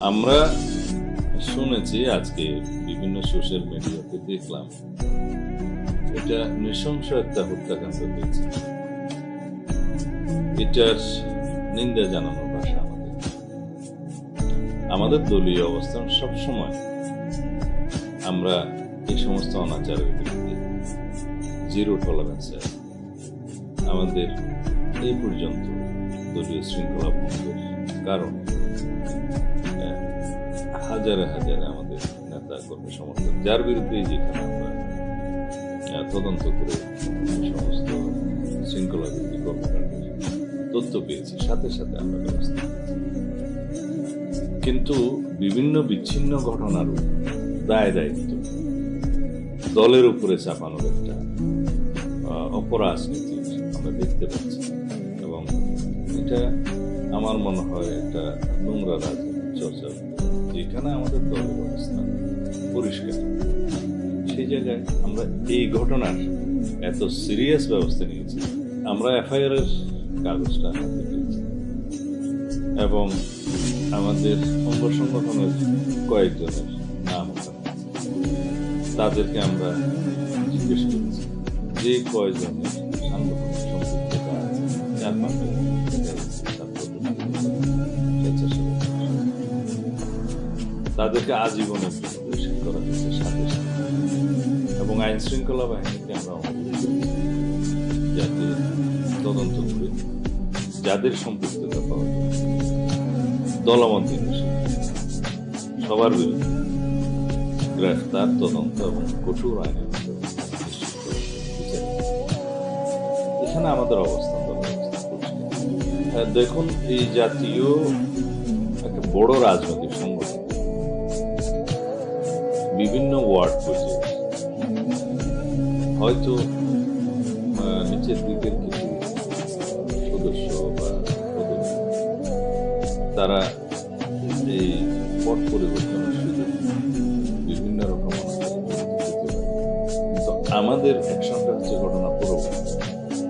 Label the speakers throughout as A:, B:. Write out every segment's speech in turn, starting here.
A: আমরা শুনেছি আজকে বিভিন্ন সোশ্যাল মিডিয়াতে দেখলাম এটা নৃশংস একটা হত্যাকাণ্ড হয়েছে। এটার নিন্দা জানানোর ভাষা আমাদের দলীয় অবস্থান সবসময় আমরা এই সমস্ত অনাচারের বিরুদ্ধে জিরো টলারেন্স। আমাদের এই পর্যন্ত দলীয় শৃঙ্খলা ভঙ্গের কারণে হাজারে হাজারে আমাদের নেতা কর্মী সমর্থক যার বিরুদ্ধে যেখানে আমরা তদন্ত করে সমস্ত শৃঙ্খলা ভিত্তিক কর্মকাণ্ডের তথ্য পেয়েছি, সাথে সাথে আমরা ব্যবস্থা কিন্তু বিভিন্ন বিচ্ছিন্ন ঘটনার দায় দায়িত্ব দলের উপরে চাপানোর একটা অপরাজনীতি আমরা দেখতে পাচ্ছি এবং এটা আমার মনে হয় একটা নোংরা রাজনীতি চর্চা, যেখানে আমাদের দলের অবস্থান পরিষ্কার সেই জায়গায় আমরা এই ঘটনার এত সিরিয়াস ব্যবস্থা নিয়েছি। আমরা এফআইআর এর কাগজটা হাতে পেয়েছি এবং আমাদের অঙ্গ সংগঠনের কয়েকজনের নাম তাদেরকে আমরা জিজ্ঞেস করেছি যে কয়েকজনের সাংগঠনিক সম্পৃক্ততা আছে, 4-5 তাদেরকে আজীবনের জন্য বহিষ্কার করা হয়েছে সাথে সাথে এবং আইন শৃঙ্খলা বাহিনীকে আমরা অনুরোধ করেছি যাতে তদন্ত করে যাদের সম্পৃক্ততা পাওয়া যায় দলমত সবার বিরুদ্ধে গ্রেফতার, তদন্ত এবং কঠোর আইনের এখানে আমাদের অবস্থান দেখুন। এই জাতীয় একটা বড় রাজনৈতিক সংগঠন বিভিন্ন ওয়ার্ড পর্যায়ে হয়তো নিচের দিকের কিছু সদস্য বা তারা এই পট পরিবর্তনের সুযোগ বিভিন্ন রকম কিন্তু আমাদের অ্যাকশনটা হচ্ছে ঘটনা পূর্ববর্তী।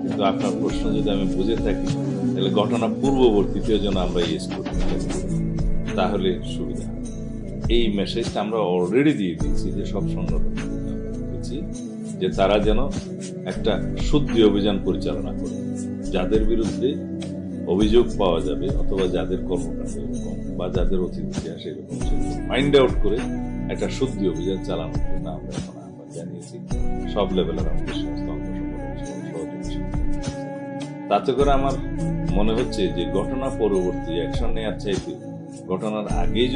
A: কিন্তু আপনার প্রশ্ন যদি আমি বুঝে থাকি তাহলে ঘটনা পূর্ববর্তীতেও যেন আমরা ইউজ করতে তাহলে সুবিধা। এই মেসেজটা আমরা অলরেডি দিয়ে দিয়েছি যে সব সংগঠন যে তারা যেন একটা শুদ্ধি অভিযান পরিচালনা করে, যাদের বিরুদ্ধে অভিযোগ পাওয়া যাবে অথবা যাদের কর্মকাণ্ড এরকম বা যাদের অতীত ইতিহাস এরকম ফাইন্ড আউট করে একটা শুদ্ধি অভিযান চালানোর জন্য আমরা এখন আহ্বান জানিয়েছি সব লেভেলের আমাদের সমস্ত অঙ্গ সংগঠন সহযোগী। তাতে করে আমার মনে হচ্ছে যে ঘটনা পরবর্তী অ্যাকশন নেওয়ার চাইতে ঘটনার আগেই যদি